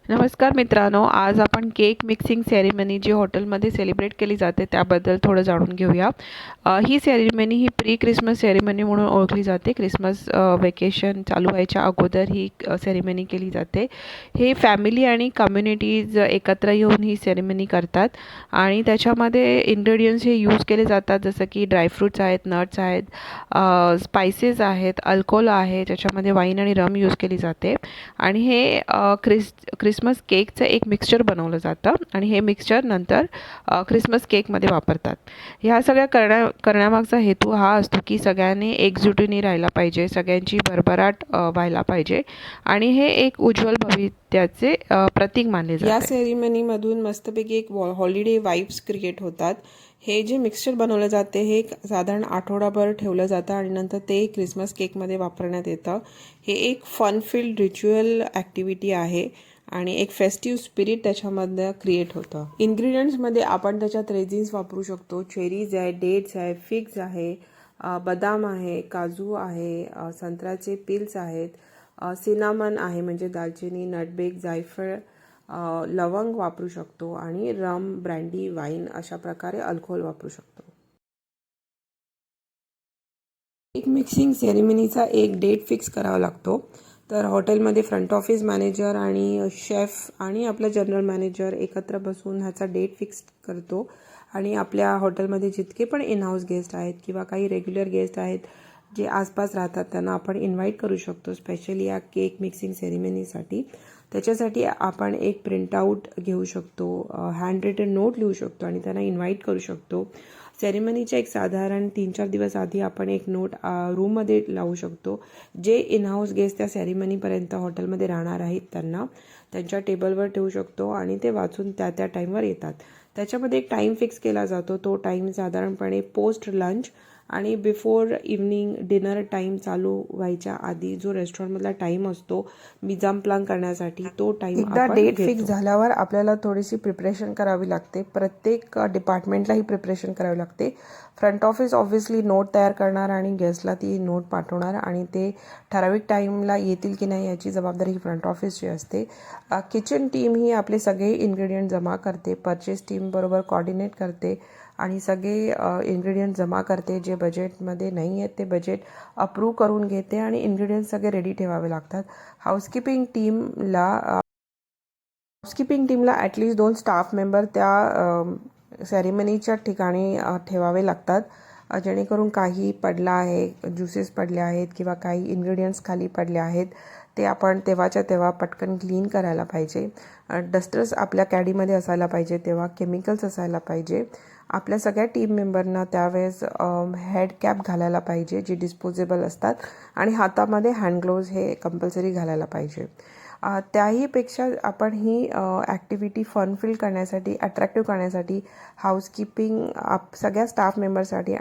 नमस्कार मित्रांनो, आज आपण केक मिक्सिंग सेरेमनी जी हॉटेलमध्ये सेलिब्रेट केली जाते त्याबद्दल थोडं जाणून घेऊया. ही सेरेमनी ही प्री क्रिसमस सेरेमनी म्हणून ओळखली जाते. क्रिसमस वेकेशन चालू व्हायच्या अगोदर ही सेरेमनी केली जाते. हे फॅमिली आणि कम्युनिटीज एकत्र येऊन ही सेरेमनी करतात आणि त्याच्यामध्ये इन्ग्रेडियंट्स हे यूज केले जातात, जसं की ड्रायफ्रूट्स आहेत, नट्स आहेत, स्पायसेस आहेत, अल्कोहोल आहे, त्याच्यामध्ये वाईन आणि रम यूज केली जाते आणि हे क्रिसमस केकचं एक मिक्सचर बनवलं जातं आणि हे मिक्सचर नंतर क्रिसमस केकमध्ये वापरतात. ह्या सगळ्या करण्यामागचा हेतू हा असतो की सगळ्यांनी एकजुटीने राहायला पाहिजे, सगळ्यांची भरभराट व्हायला पाहिजे आणि हे एक उज्ज्वल भविष्याचे प्रतीक मानले जाते. या सेरेमनीमधून मस्तपैकी एक हॉलिडे वाइब्स क्रिएट होतात. हे जे मिक्सचर बनवलं जाते हे साधारण आठवडाभर ठेवलं जातं आणि नंतर ते क्रिसमस केकमध्ये वापरण्यात येतं. हे एक फनफिल्ड रिच्युअल ॲक्टिव्हिटी आहे आणि एक फेस्टिव्ह स्पिरिट त्याच्यामध्ये क्रिएट होतं. इन्ग्रेडियंट्समध्ये आपण त्याच्यात रेझिन्स वापरू शकतो. चेरीज आहे, डेट्स आहे, फिग्स आहे, बदाम आहे, काजू आहे, संत्र्याचे पिल्स आहेत, सिनामन आहे म्हणजे दालचिनी, नटबेग, जायफळ, लवंग वापरू शकतो आणि रम, ब्रँडी, वाईन अशा प्रकारे अल्कोहोल वापरू शकतो. केक मिक्सिंग सेरेमनीचा एक डेट फिक्स करावा लागतो. तर हॉटेलमध्ये फ्रंट ऑफिस मॅनेजर आणि शेफ आणि आपला जनरल मॅनेजर एकत्र बसून ह्याचा डेट फिक्स करतो आणि आपल्या हॉटेलमध्ये जितके पण इन हाऊस गेस्ट आहेत किंवा काही रेग्युलर गेस्ट आहेत जे आसपास राहतात त्यांना आपण इन्व्हाइट करू शकतो, स्पेशली या केक मिक्सिंग सेरेमनीसाठी. त्याच्यासाठी आपण एक प्रिंटआउट घेऊ शकतो, हँड रिटन नोट लिहू शकतो आणि त्यांना इन्व्हाइट करू शकतो. सेरेमनीच्या एक साधारण 3-4 दिवस आधी आपण एक नोट रूममध्ये लावू शकतो. जे इन हाऊस गेस्ट त्या सेरेमनीपर्यंत हॉटेलमध्ये राहणार आहेत त्यांना त्यांच्या टेबलवर ठेवू शकतो आणि ते वाचून त्या त्या टाईमवर येतात. त्याच्यामध्ये एक टाईम फिक्स केला जातो. तो टाईम साधारणपणे पोस्ट लंच आणि बिफोर इव्हनिंग डिनर टाईम चालू व्हायच्या आधी जो रेस्टॉरंटमधला टाईम असतो मिजाम प्लान करण्यासाठी, तो टाईम एकदा डेट फिक्स झाल्यावर आपल्याला थोडीशी प्रिपरेशन करावी लागते. प्रत्येक डिपार्टमेंटलाही प्रिपरेशन करावी लागते. फ्रंट ऑफिस ऑब्व्हियसली नोट तयार करणार आणि गेस्टला ती नोट पाठवणार आणि ते ठराविक टाईमला येतील की नाही याची जबाबदारी ही फ्रंट ऑफिसची असते. किचन टीम ही आपले सगळे इन्ग्रेडियंट जमा करते, परचेस टीम बरोबर कॉर्डिनेट करते आणि सगळे इन्ग्रेडियंट जमा करते. जे बजेटमध्ये नाही आहेत ते बजेट अप्रूव्ह करून घेते आणि इन्ग्रेडियंट सगळे रेडी ठेवावे लागतात. हाऊसकीपिंग टीमला ॲटलिस्ट 2 स्टाफ मेंबर त्या सेरेमनीच्या ठिकाणी ठेवावे लागतात, जेणेकरून काही पडलं आहे, ज्युसेस पडले आहेत किंवा काही इन्ग्रेडियंट्स खाली पडले आहेत ते आपण तेव्हाच्या तेव्हा पटकन क्लीन करायला पाहिजे. डस्टर्स आपल्या कॅडीमध्ये असायला पाहिजे, तेव्हा केमिकल्स असायला पाहिजे. आपल्या सगळ्या टीम मेंबरना त्यावेळेस हेड कॅप घालायला पाहिजे जे डिस्पोजेबल असतात आणि हातामध्ये हँड ग्लोव्ज हे कंपल्सरी घालायला पाहिजे. त्याहीपेक्षा आपण ही ॲक्टिव्हिटी फनफिल करण्यासाठी, अट्रॅक्टिव्ह करण्यासाठी हाऊसकीपिंग सगळ्या स्टाफ मेंबरसाठी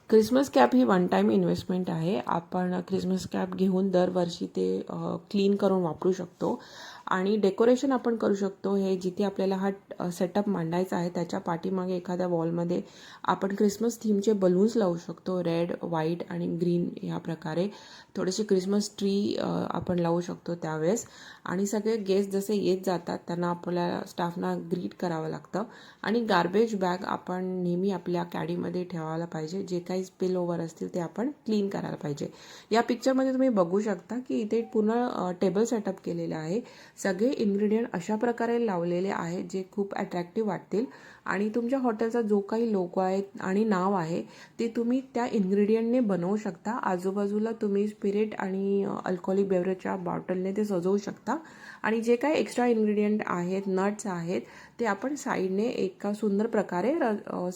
क्रिसमस कॅप ही वन टाईम इन्व्हेस्टमेंट आहे. आपण क्रिसमस कॅप घेऊन दरवर्षी ते क्लीन करून वापरू शकतो आणि डेकोरेशन आपण करू शकतो. हे जिथे आपल्याला हा सेटअप मांडायचा आहे त्याच्या पाठीमागे एखाद्या वॉलमध्ये आपण क्रिसमस थीमचे बलून्स लावू शकतो, रेड, व्हाईट आणि ग्रीन ह्या प्रकारे. थोडेसे क्रिसमस ट्री आपण लावू शकतो त्यावेळेस आणि सगळे गेस्ट जसे येत जातात त्यांना आपल्या स्टाफना ग्रीट करावं लागतं आणि गार्बेज बॅग आपण नेहमी आपल्या कॅडीमध्ये ठेवायला पाहिजे. जे काही स्पिल ओव्हर असतील ते आपण क्लीन करायला पाहिजे. या पिक्चरमध्ये तुम्ही बघू शकता की इथे पूर्ण टेबल सेटअप केलेलं आहे. सगळे इन्ग्रेडियंट अशा प्रकारे लावलेले आहेत जे खूप अट्रॅक्टिव्ह वाटतील आणि तुमच्या हॉटेलचा जो काही लोगो आहे आणि नाव आहे ते तुम्ही त्या इन्ग्रेडियंटने बनवू शकता. आजूबाजूला तुम्ही स्पिरिट आणि अल्कोहोलिक बेवरेजच्या बॉटलने ते सजवू शकता आणि जे काही एक्स्ट्रा इन्ग्रेडियंट आहेत, नट्स आहेत, ते आपण साईडने एका सुंदर प्रकारे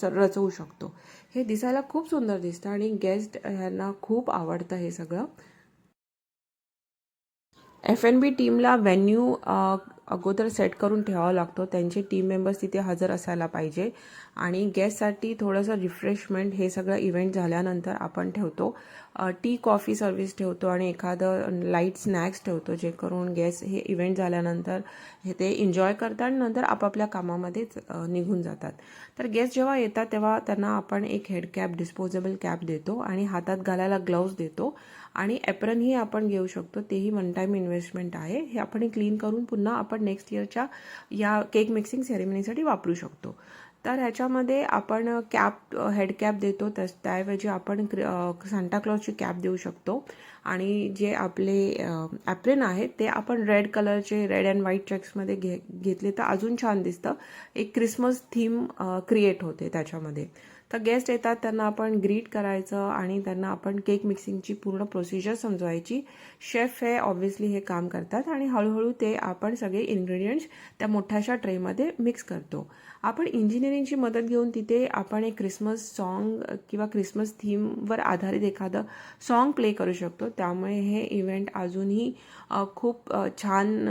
रचवू शकतो. हे दिसायला खूप सुंदर दिसतं आणि गेस्ट ह्यांना खूप आवडतं हे सगळं. F&B टीमला व्हेन्यू अगोदर सेट करून ठेवावा लागतो. त्यांचे टीम मेंबर्स तिथे हजर असायला पाहिजे आणि गेस्टसाठी थोडंसं रिफ्रेशमेंट हे सगळं इव्हेंट झाल्यानंतर आपण ठेवतो. टी कॉफी सर्व्हिस ठेवतो आणि एखादं लाईट स्नॅक्स ठेवतो, जे करून गेस्ट हे इव्हेंट झाल्यानंतर हे ते एन्जॉय करतात आणि नंतर आपापल्या कामामध्ये निघून जातात. तर गेस्ट जेव्हा येतात तेव्हा त्यांना आपण एक हेड कॅप, डिस्पोजेबल कॅप देतो आणि हातात घालायला ग्लव्ज देतो आणि ॲप्रनही आपण घेऊ शकतो. तेही वन टाईम इन्व्हेस्टमेंट आहे. हे आपण क्लीन करून पुन्हा आपण नेक्स्ट इयरच्या या केक मिक्सिंग सेरेमनीसाठी वापरू शकतो. तर ह्याच्यामध्ये आपण कॅप, हेड कॅप देतो, त्याऐवजी आपण सांताक्लॉजची कॅप देऊ शकतो आणि जे आपले ॲप्रन आहेत ते आपण रेड कलरचे, रेड अँड व्हाईट चेक्समध्ये घेतले तर अजून छान दिसतं. एक क्रिसमस थीम क्रिएट होते त्याच्यामध्ये. तर गेस्ट येतात त्यांना आपण ग्रीट करायचं आणि त्यांना आपण केक मिक्सिंगची पूर्ण प्रोसिजर समजवायची. शेफ हे ऑब्व्हियसली हे काम करतात आणि हळूहळू ते आपण सगळे इन्ग्रेडियंट्स त्या मोठ्याशा ट्रेमध्ये मिक्स करतो. आपण इंजिनिअरिंगची मदत घेऊन तिथे आपण एक क्रिसमस सॉन्ग किंवा क्रिसमस थीमवर आधारित एखादं सॉन्ग प्ले करू शकतो. त्यामुळे हे इव्हेंट अजूनही खूप छान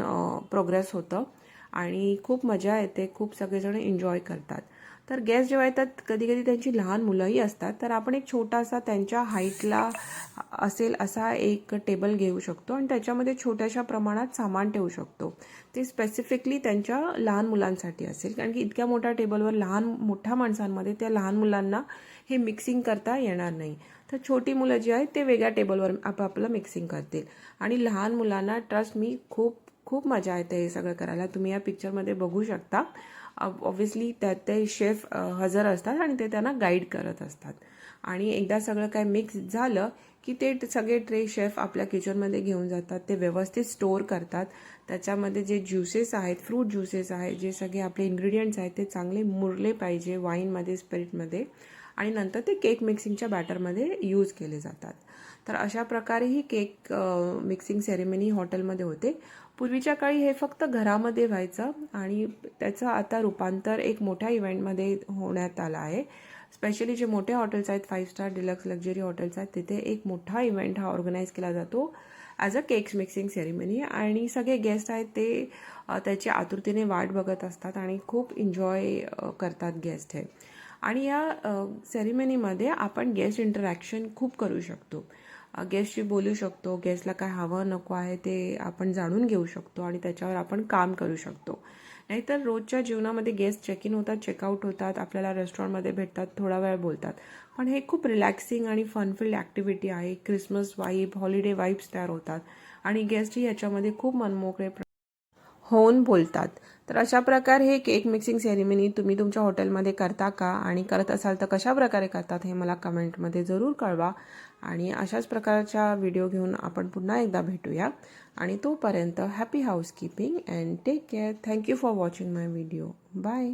प्रोग्रेस होतं आणि खूप मजा येते, खूप सगळेजण एन्जॉय करतात. तर गेस्ट जेव्हा येतात कधी कधी त्यांची लहान मुलंही असतात, तर आपण एक छोटासा त्यांच्या हाईटला असेल असा एक टेबल घेऊ शकतो आणि त्याच्यामध्ये छोट्याशा प्रमाणात सामान ठेवू शकतो. ते स्पेसिफिकली त्यांच्या लहान मुलांसाठी असेल, कारण की इतक्या मोठ्या टेबलवर मोठ्या माणसांमध्ये त्या लहान मुलांना हे मिक्सिंग करता येणार नाही. तर छोटी मुलं जी आहेत ते वेगळ्या टेबलवर आपापलं मिक्सिंग करतील आणि लहान मुलांना ट्रस्ट मी खूप मजा येते हे सगळं करायला. तुम्ही या पिक्चरमध्ये बघू शकता. ऑब्व्हियसली त्यात ते शेफ हजर असतात आणि ते त्यांना गाईड करत असतात आणि एकदा सगळं काय मिक्स झालं की ते सगळे ट्रे शेफ आपल्या किचनमध्ये घेऊन जातात. ते व्यवस्थित स्टोअर करतात. त्याच्यामध्ये जे ज्युसेस आहेत, फ्रूट ज्युसेस आहेत, जे सगळे आपले इन्ग्रेडियंट्स आहेत ते चांगले मुरले पाहिजे वाईनमध्ये, स्पिरिटमध्ये आणि नंतर ते केक मिक्सिंगच्या बॅटरमध्ये यूज केले जातात. तर अशा प्रकारे ही केक मिक्सिंग सेरेमनी हॉटेलमध्ये होते. पूर्वीच्या काळी हे फक्त घरामध्ये व्हायचं आणि त्याचं आता रूपांतर एक मोठ्या इव्हेंटमध्ये होण्यात आलं आहे. स्पेशली जे मोठे हॉटेल्स आहेत, 5 स्टार, डिलक्स, लक्झरी हॉटेल्स आहेत, तिथे एक मोठा इव्हेंट हा ऑर्गनाईज केला जातो as a cakes mixing ceremony आणि सगळे गेस्ट आहेत ते त्याची आतुरतेने वाट बघत असतात आणि खूप एन्जॉय करतात गेस्ट हे. आणि या सेरेमनीमध्ये आपण गेस्ट इंटरॅक्शन खूप करू शकतो. गेस्टशी बोलू शकतो, गेस्टला काय हवं नको आहे ते आपण जाणून घेऊ शकतो आणि त्याच्यावर आपण काम करू शकतो. नाहीतर रोजच्या जीवनामध्ये गेस्ट चेक इन होतात, चेकआउट होतात, आपल्याला रेस्टॉरंटमध्ये भेटतात, थोडा वेळ बोलतात. पण हे खूप रिलॅक्सिंग आणि फनफिल्ड ॲक्टिव्हिटी आहे. क्रिसमस वाईब, हॉलिडे वाईब्स तयार होतात आणि गेस्टही याच्यामध्ये खूप मनमोकळे होऊन बोलतात. तर अशा प्रकारे हे केक मिक्सिंग सेरेमनी तुम्ही तुमच्या हॉटेलमध्ये करता का आणि करत असाल तर कशा प्रकारे करतात हे मला कमेंटमध्ये जरूर कळवा. आणि अशाच प्रकारच्या व्हिडिओ घेऊन आपण पुन्हा एकदा भेटूया आणि तोपर्यंत happy housekeeping and take care. Thank you for watching my video. Bye.